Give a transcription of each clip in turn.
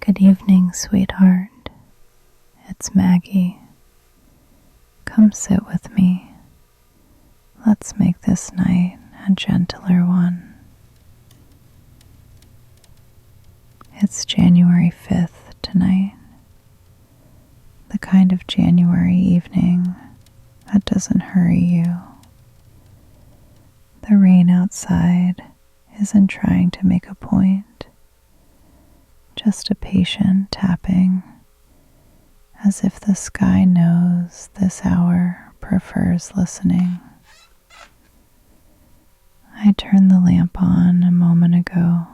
Good evening, sweetheart. It's Maggie. Come sit with me. Let's make this night a gentler one. It's January 5th tonight. The kind of January evening that doesn't hurry you. The rain outside isn't trying to make a point, just a patient tapping, as if the sky knows this hour prefers listening. I turned the lamp on a moment ago,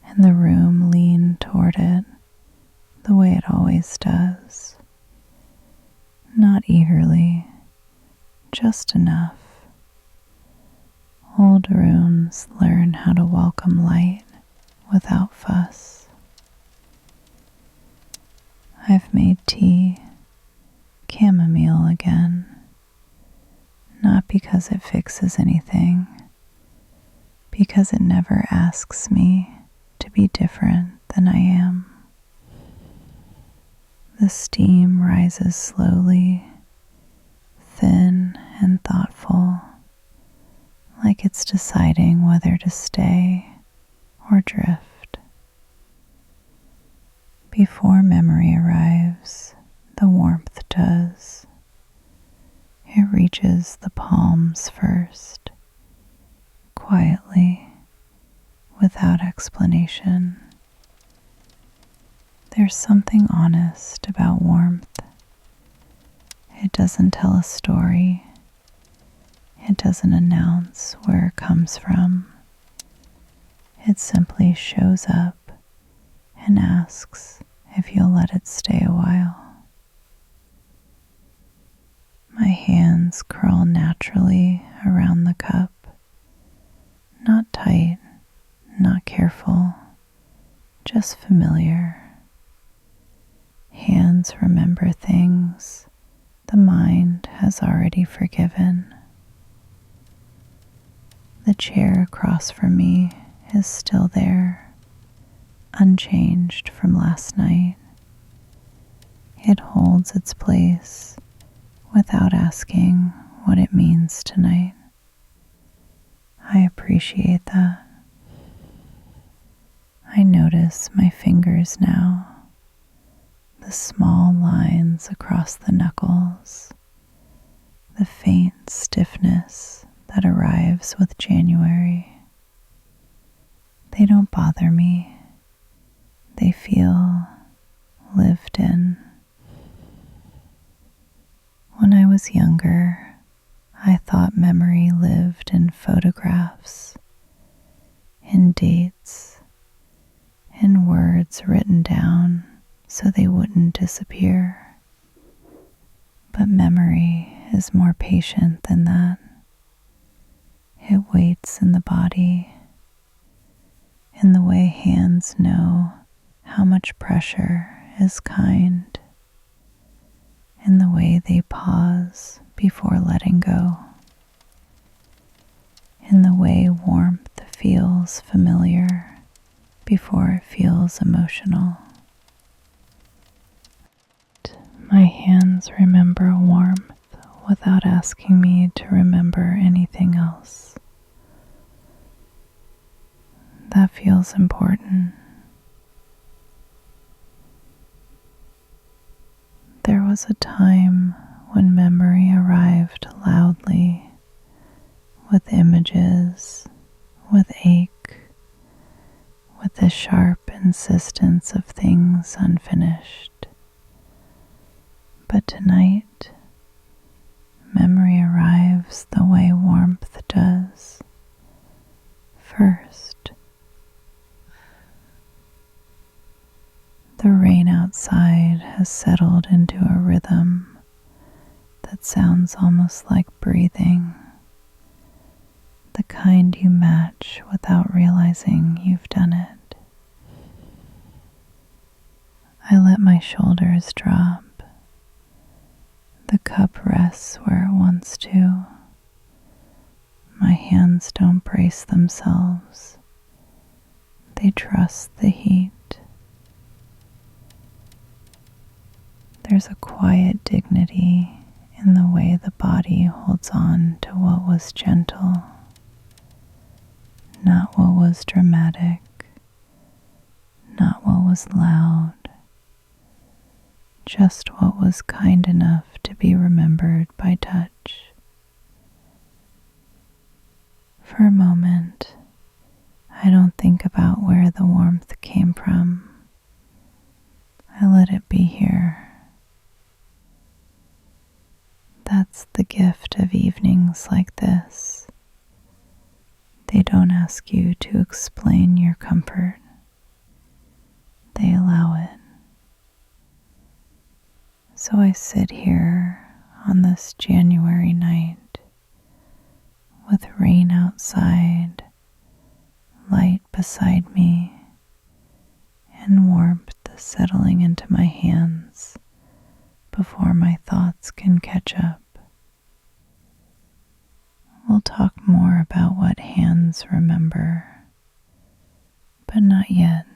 and the room leaned toward it the way it always does. Not eagerly, just enough. Old rooms learn how to welcome light without fuss. I've made tea, chamomile again, not because it fixes anything, because it never asks me to be different than I am. The steam rises slowly, thin and thoughtful, like it's deciding whether to stay or drift. Before memory arrives, the warmth does. It reaches the palms first, quietly, without explanation. There's something honest about warmth. It doesn't tell a story. It doesn't announce where it comes from. It simply shows up and asks if you'll let it stay a while. My hands curl naturally around the cup, not tight, not careful, just familiar. Hands remember things the mind has already forgiven. The chair across from me is still there, unchanged from last night. It holds its place without asking what it means tonight. I appreciate that. I notice my fingers now, the small lines across the knuckles, the faint stiffness that arrives with January. They don't bother me. They feel lived in. When I was younger, I thought memory lived in photographs, in dates, in words written down so they wouldn't disappear. But memory is more patient than that. It waits in the body, in the way hands know how much pressure is kind, in the way they pause before letting go, in the way warmth feels familiar before it feels emotional. My hands remember warmth without asking me to remember anything else. That feels important. There was a time when memory arrived loudly, with images, with ache, with the sharp insistence of things unfinished. But tonight, memory arrives the way warmth does. First, the rain outside has settled into a rhythm that sounds almost like breathing, the kind you match without realizing you've done it. I let my shoulders drop. The cup rests where it wants to. My hands don't brace themselves. They trust the heat. There's a quiet dignity in the way the body holds on to what was gentle, not what was dramatic, not what was loud, just what was kind enough to be remembered by touch. For a moment, I don't think about where the warmth came from. I let it be here. That's the gift of evenings like this. They don't ask you to explain your comfort. They allow it. So I sit here on this January night with rain outside, light beside me, and warmth settling into my hands before my thoughts can catch up. We'll talk more about what hands remember, but not yet.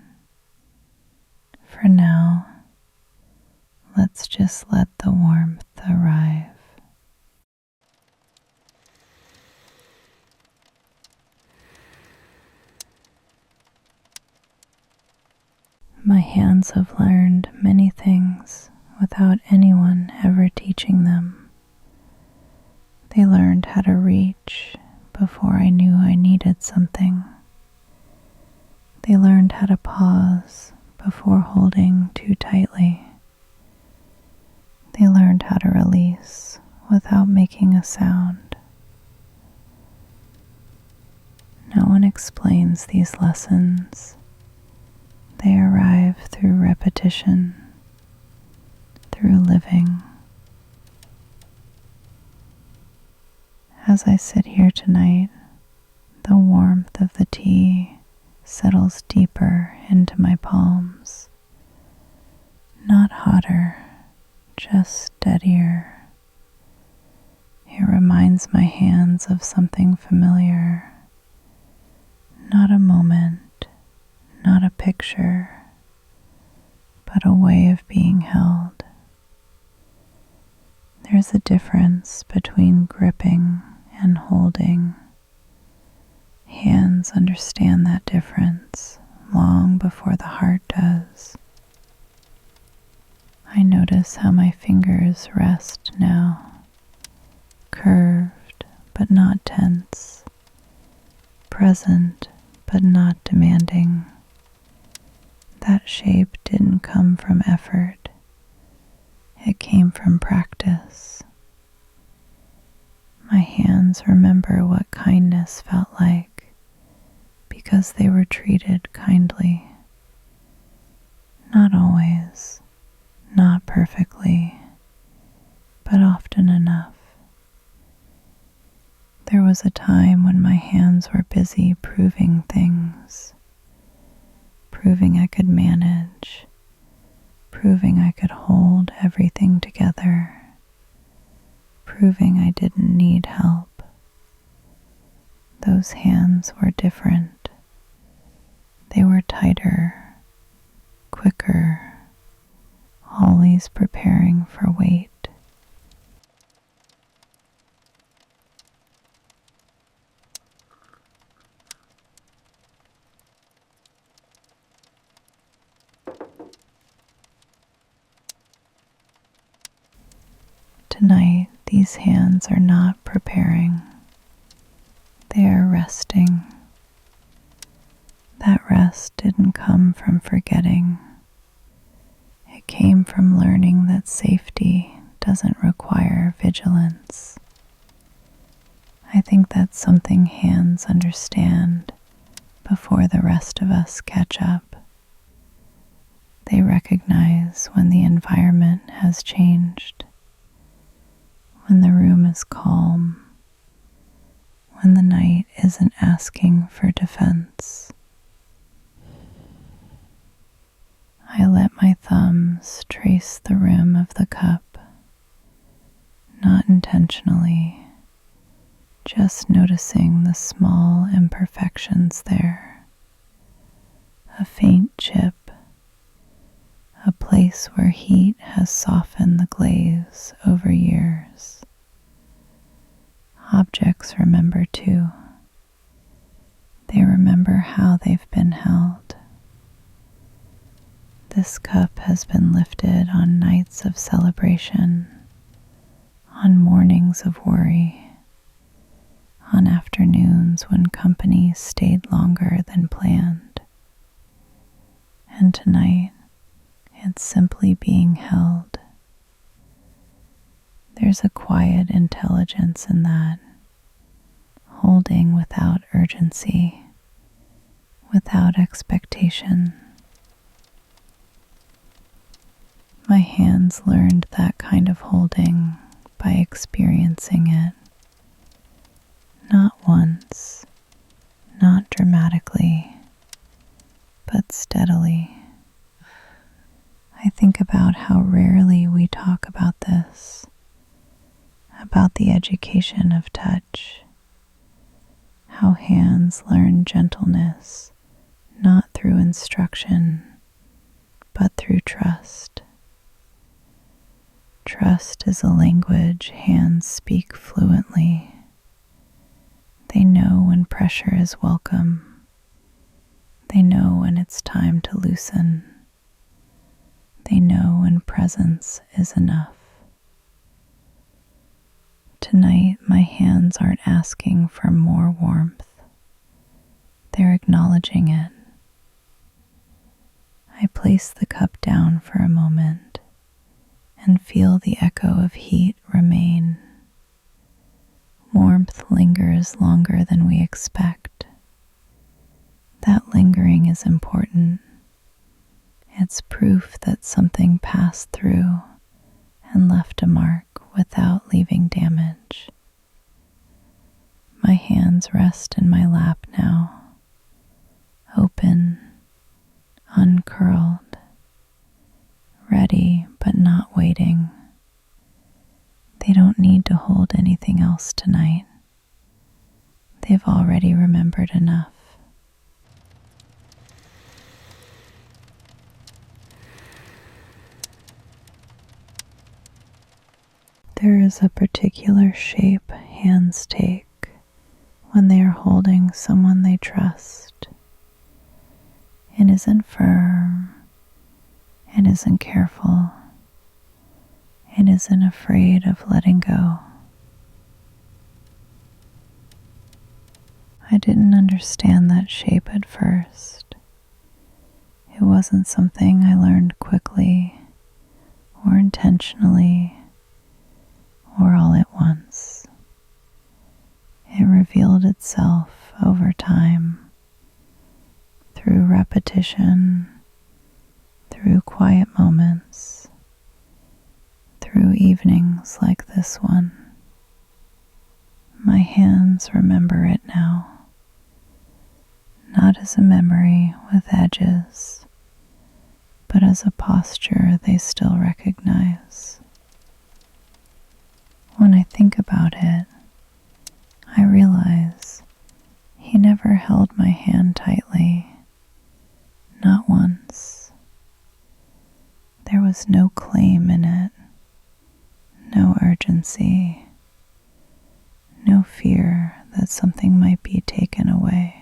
For now, let's just let the warmth arrive. My hands have learned many things without anyone ever teaching them. They learned how to reach before I knew I needed something. They learned how to pause before holding too tightly. They learned how to release without making a sound. No one explains these lessons. They arrive through repetition, through living. As I sit here tonight, the warmth of the tea settles deeper into my palms. Not hotter, just steadier. It reminds my hands of something familiar. Not a moment, not a picture, but a way of being held. There's a difference between gripping and holding. Hands understand that difference long before the heart does. I notice how my fingers rest now, curved but not tense, present but not demanding. That shape didn't come from effort. It came from practice. My hands remember what kindness felt like because they were treated kindly. Not always, not perfectly, but often enough. There was a time when my hands were busy proving things. Proving I could manage, proving I could hold everything together, proving I didn't need help. Those hands were different. They were tighter, quicker, always preparing for weight. Tonight, these hands are not preparing. They are resting. That rest didn't come from forgetting. It came from learning that safety doesn't require vigilance. I think that's something hands understand before the rest of us catch up. They recognize when the environment has changed, when the room is calm, when the night isn't asking for defense. I let my thumbs trace the rim of the cup, not intentionally, just noticing the small imperfections there. A faint chip, a place where heat has softened the glaze over years. Objects remember too. They remember how they've been held. This cup has been lifted on nights of celebration, on mornings of worry, on afternoons when company stayed longer than planned. And tonight, it's simply being held. There's a quiet intelligence in that, holding without urgency, without expectation. My hands learned that kind of holding by experiencing it. Not once, not dramatically, but steadily. I think about how rarely we talk about this, about the education of touch, how hands learn gentleness, not through instruction, but through trust. Trust is a language hands speak fluently. They know when pressure is welcome. They know when it's time to loosen. They know when presence is enough. Tonight, my hands aren't asking for more warmth. They're acknowledging it. I place the cup down for a moment and feel the echo of heat remain. Warmth lingers longer than we expect. That lingering is important. It's proof that something passed through and left a mark without leaving damage. My hands rest in my lap now, open, uncurled, ready but not waiting. They don't need to hold anything else tonight. They've already remembered enough. There is a particular shape hands take when they are holding someone they trust. It isn't firm. It isn't careful. It isn't afraid of letting go. I didn't understand that shape at first. It wasn't something I learned quickly or intentionally or all at once. It revealed itself over time, through repetition, through quiet moments, through evenings like this one. My hands remember it now, not as a memory with edges, but as a posture they still recognize. When I think about it, I realize he never held my hand tightly, not once. There was no claim in it, no urgency, no fear that something might be taken away.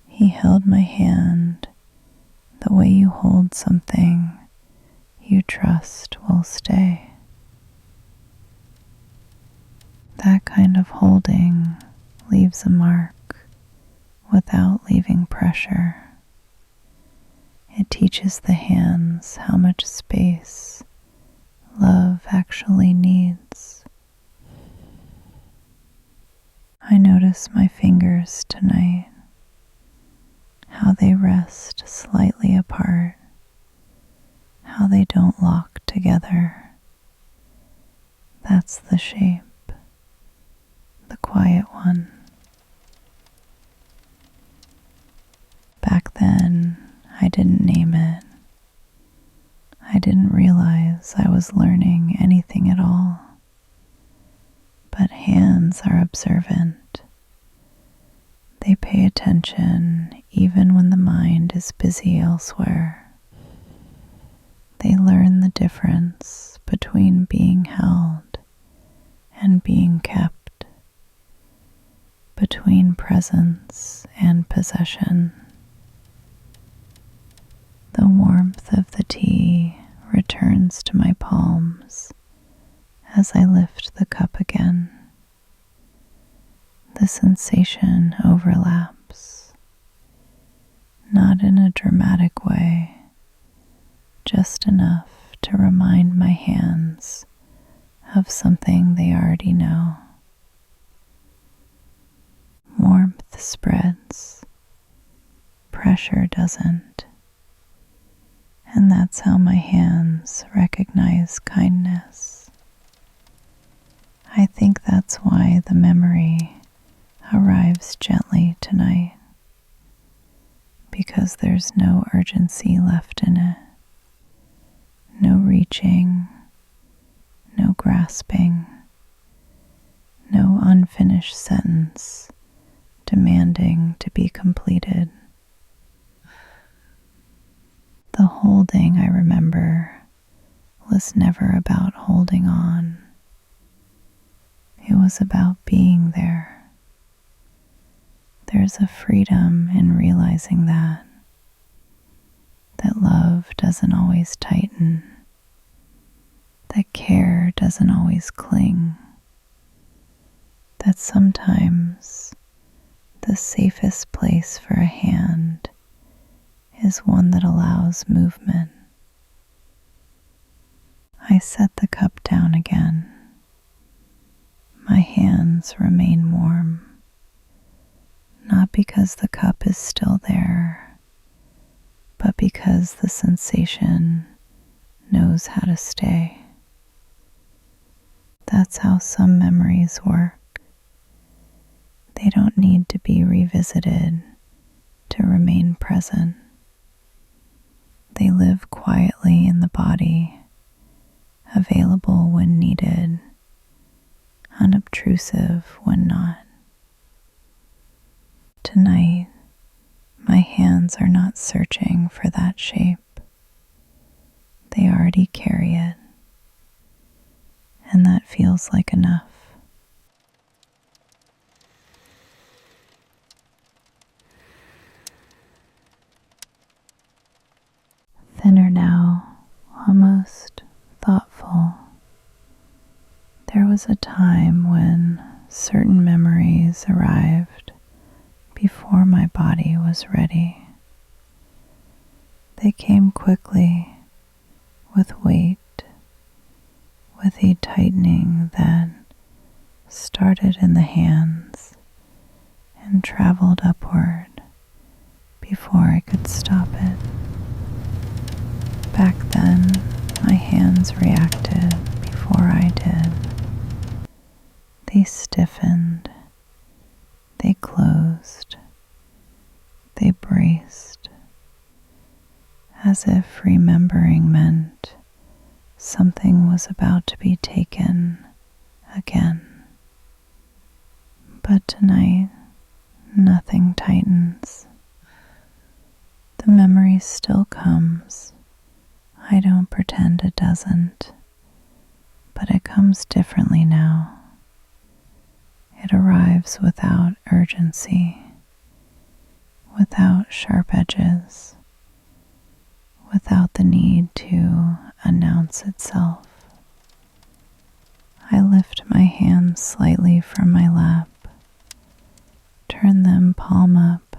He held my hand the way you hold something you trust will stay. That kind of holding leaves a mark without leaving pressure. It teaches the hands how much space love actually needs. I notice my fingers tonight, how they rest slightly apart, how they don't lock together. That's the shape, the quiet one. Back then, I didn't name it. I didn't realize I was learning anything at all. But hands are observant. They pay attention even when the mind is busy elsewhere. They learn the difference between being held and being kept, between presence and possession. The warmth of the tea returns to my palms as I lift the cup again. The sensation overlaps, not in a dramatic way, just enough to remind my hands of something they already know. Warmth spreads, pressure doesn't, and that's how my hands recognize kindness. I think that's why the memory arrives gently tonight, because there's no urgency left in it, no reaching, no grasping, no unfinished sentence demanding to be completed. The holding, I remember, was never about holding on. It was about being there. There's a freedom in realizing that love doesn't always tighten, that care doesn't always cling, that sometimes the safest place for a hand is one that allows movement. I set the cup down again. My hands remain warm, not because the cup is still there, but because the sensation knows how to stay. That's how some memories work. They don't need to be revisited to remain present. They live quietly in the body, available when needed, unobtrusive when not. Tonight, my hands are not searching for that shape. They already carry it, and that feels like enough. Thinner now, almost thoughtful. There was a time when certain memories arrived before my body was ready. They came quickly, with weight, with a tightening that started in the hands and traveled upward before I could stop it. Back then, my hands reacted before I did. They stiffened, they closed, they braced, as if remembering meant something was about to be taken again. But tonight, nothing tightens. The memory still comes. I don't pretend it doesn't, but it comes differently now. It arrives without urgency, without sharp edges, without the need to announce itself. I lift my hands slightly from my lap, turn them palm up,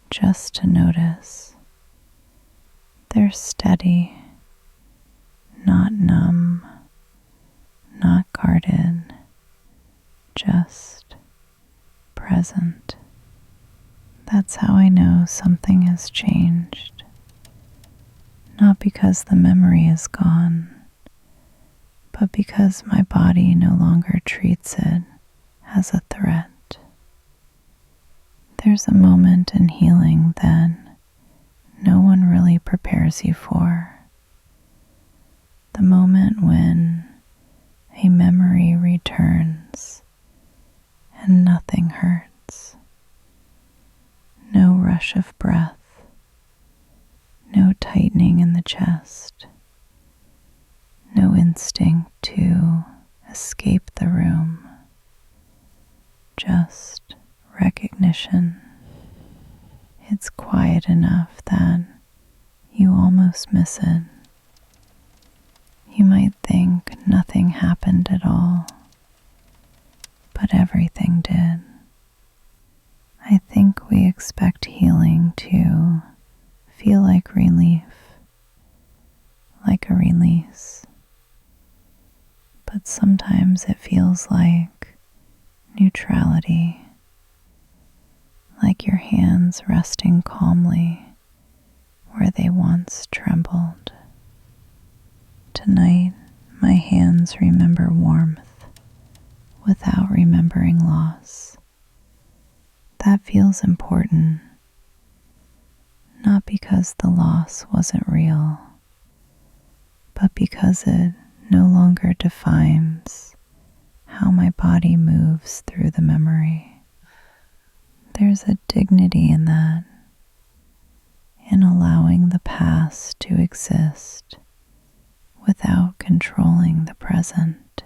just to notice. They're steady, not numb, not guarded, just present. That's how I know something has changed. Not because the memory is gone, but because my body no longer treats it as a threat. There's a moment in healing that no one really prepares you for. The moment when a memory returns and nothing hurts. tightening in the chest, no instinct to escape the room, just recognition. It's quiet enough that you almost miss it. You might think nothing happened at all, but everything did. I think we expect healing to feel like relief, like a release. But sometimes it feels like neutrality, like your hands resting calmly where they once trembled. Tonight, my hands remember warmth without remembering loss. That feels important, not because the loss wasn't real, but because it no longer defines how my body moves through the memory. There's a dignity in that, in allowing the past to exist without controlling the present.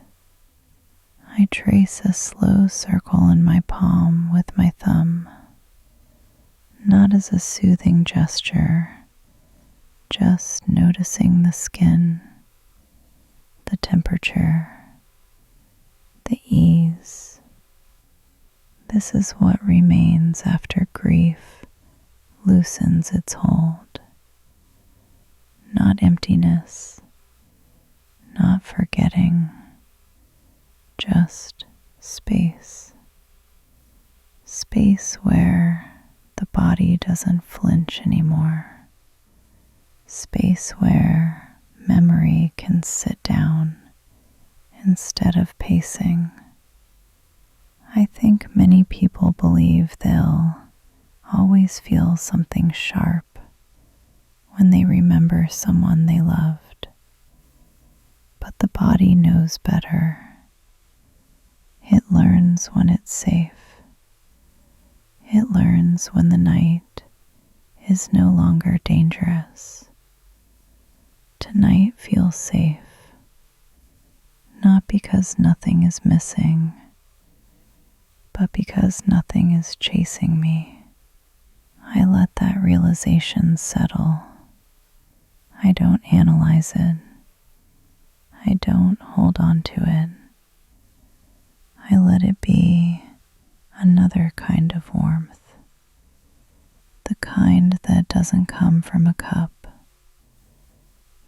I trace a slow circle in my palm with my thumb, not as a soothing gesture, just noticing the skin, the temperature, the ease. This is what remains after grief loosens its hold. Not emptiness, not forgetting, just space. Space where the body doesn't flinch anymore. Space where memory can sit down instead of pacing. I think many people believe they'll always feel something sharp when they remember someone they loved. But the body knows better. It learns when it's safe. It learns when the night is no longer dangerous. Tonight feels safe, not because nothing is missing, but because nothing is chasing me. I let that realization settle. I don't analyze it. I don't hold on to it. I let it be another kind of warmth, the kind that doesn't come from a cup,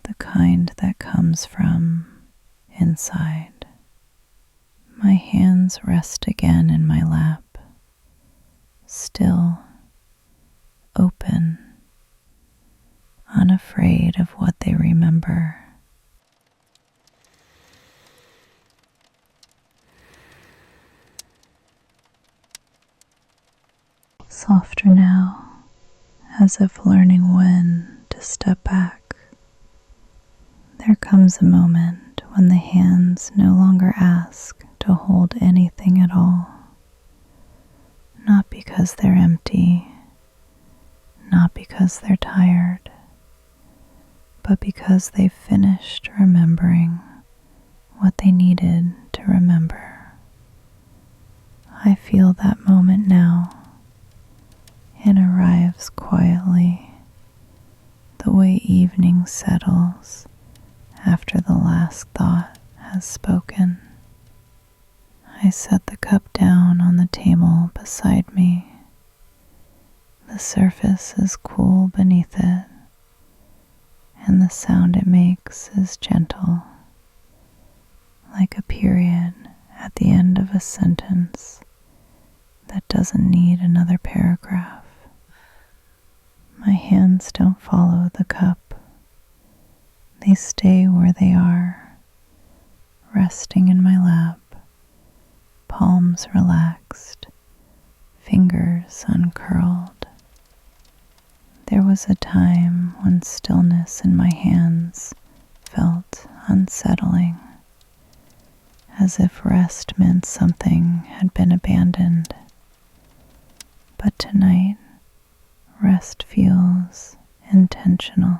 the kind that comes from inside. My hands rest again in my lap, still, open, unafraid of what they remember. Softer now, as if learning when to step back. There comes a moment when the hands no longer ask to hold anything at all. Not because they're empty, not because they're tired, but because they've finished remembering what they needed to remember. I feel that moment now. It arrives quietly, the way evening settles after the last thought has spoken. I set the cup down on the table beside me. The surface is cool beneath it, and the sound it makes is gentle, like a period at the end of a sentence that doesn't need another paragraph. My hands don't follow the cup. They stay where they are, resting in my lap, palms relaxed, fingers uncurled. There was a time when stillness in my hands felt unsettling, as if rest meant something had been abandoned. But tonight, rest feels intentional.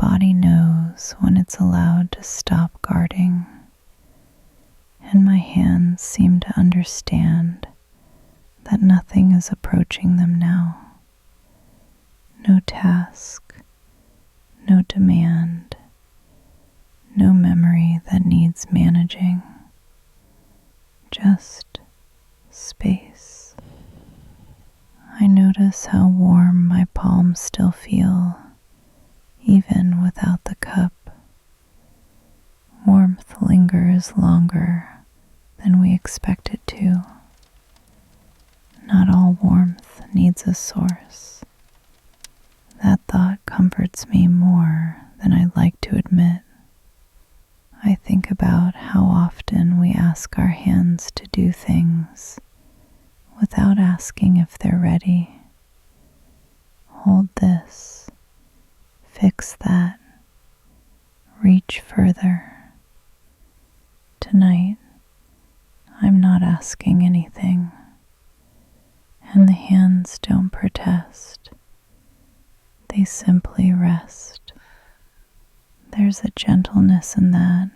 body knows when it's allowed to stop guarding, and my hands seem to understand that nothing is approaching them now. No task, no demand, no memory that needs managing, just space. I notice how warm my palms still feel, even without the cup. Warmth lingers longer than we expect it to. Not all warmth needs a source. That thought comforts me more than I'd like to admit. I think about how often we ask our hands to do things without asking if they're ready. Hold this, fix that, reach further. Tonight, I'm not asking anything, and the hands don't protest. They simply rest. There's a gentleness in that,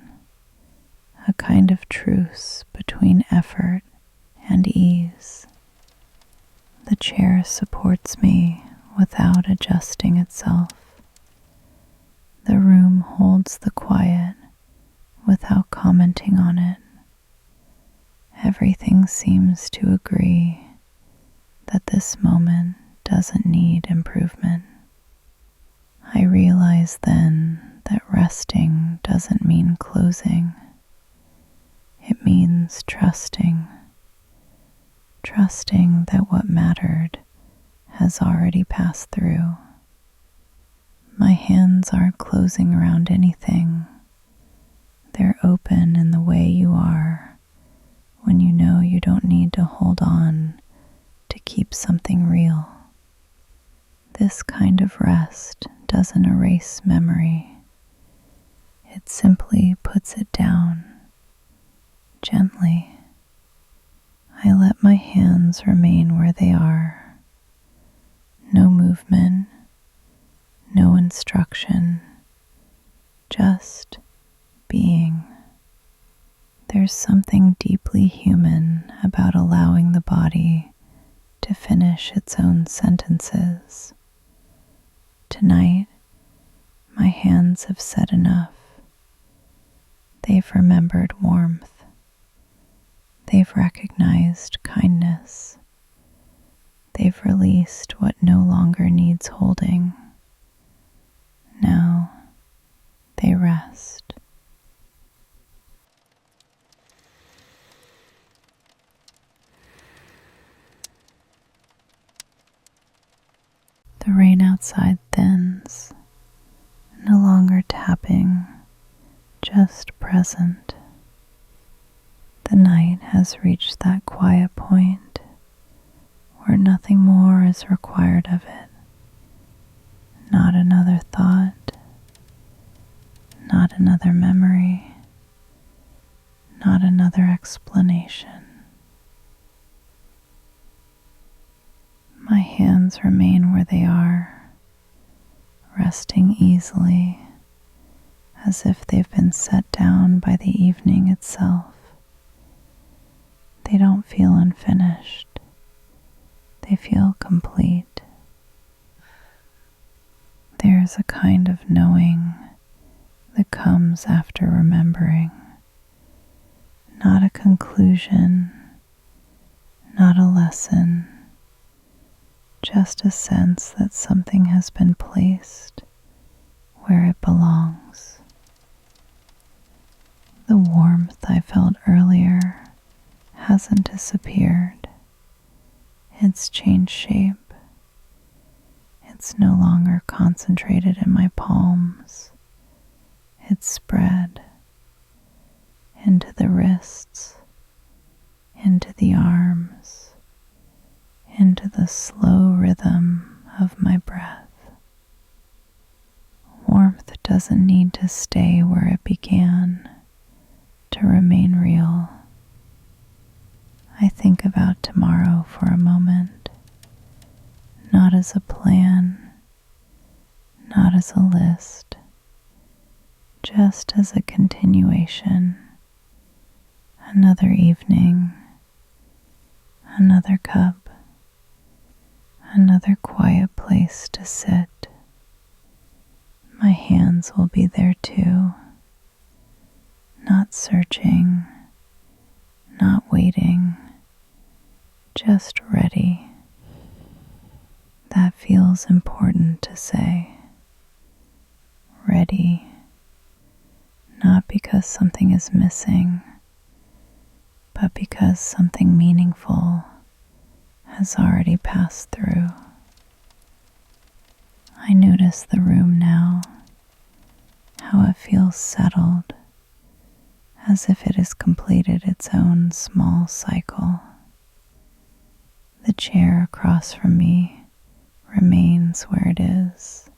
a kind of truce between effort and ease. The chair supports me without adjusting itself. The room holds the quiet without commenting on it. Everything seems to agree that this moment doesn't need improvement. I realize then that resting doesn't mean closing. It means trusting that what mattered has already passed through. My hands aren't closing around anything. They're open in the way you are when you know you don't need to hold on to keep something real. This kind of rest doesn't erase memory. It simply puts it down, gently. I let my hands remain where they are. No movement, no instruction, just being. There's something deeply human about allowing the body to finish its own sentences. Tonight, my hands have said enough. They've remembered warmth. They've recognized kindness. They've released what no longer needs holding. Now they rest. The rain outside thins, no longer tapping, just present. The night has reached that quiet point where nothing more is required of it. Not another thought, not another memory, not another explanation. My hands remain where they are, resting easily, as if they've been set down by the evening itself. They don't feel unfinished. They feel complete. There's a kind of knowing that comes after remembering. Not a conclusion, not a lesson, just a sense that something has been placed where it belongs. The warmth I felt earlier hasn't disappeared. It's changed shape. It's no longer concentrated in my palms. It's spread into the wrists, into the arms, into the slow rhythm of my breath. Warmth doesn't need to stay where it began to remain real. I think about tomorrow for a moment, not as a plan, not as a list, just as a continuation, another evening, another cup, another quiet place to sit. My hands will be there too, not searching, not waiting, just ready. That feels important to say. Ready, not because something is missing, but because something meaningful has already passed through. I notice the room now, how it feels settled, as if it has completed its own small cycle. The chair across from me remains where it is,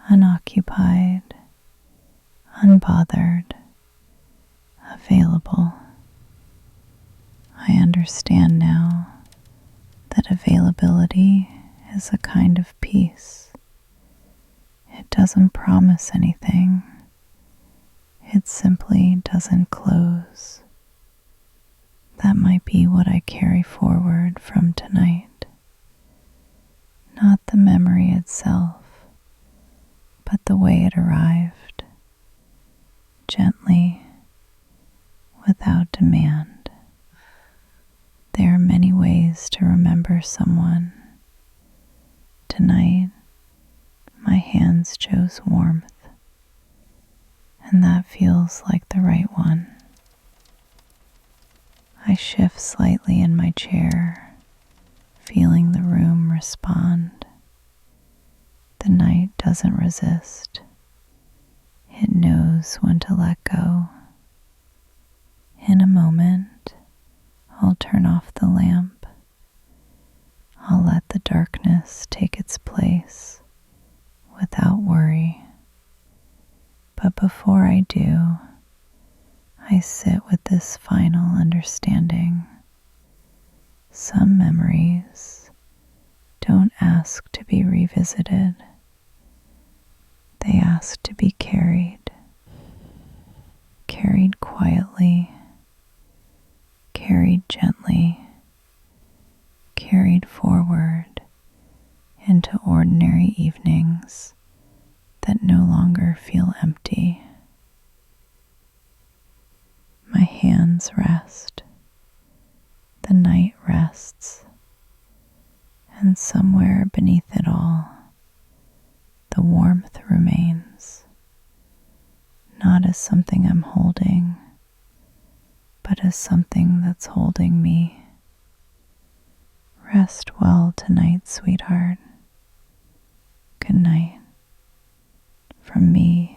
unoccupied, unbothered, available. I understand now that availability is a kind of peace. It doesn't promise anything. It simply doesn't close. That might be what I carry forward from tonight. Not the memory itself, but the way it arrived, gently, without demand. There are many ways to remember someone. Tonight, my hands chose warmth, and that feels like the right one. I shift slightly in my chair, feeling the room respond. The night doesn't resist. It knows when to let go. In a moment, I'll turn off the lamp. I'll let the darkness take its place without worry. But before I do, I sit with this final understanding. Some memories don't ask to be revisited. They ask to be carried quietly, carried gently, carried forward into ordinary evenings that no longer feel empty. My hands rest, the night rests, and somewhere beneath it all, the warmth remains, not as something I'm holding, but as something that's holding me. Rest well tonight, sweetheart. Good night from me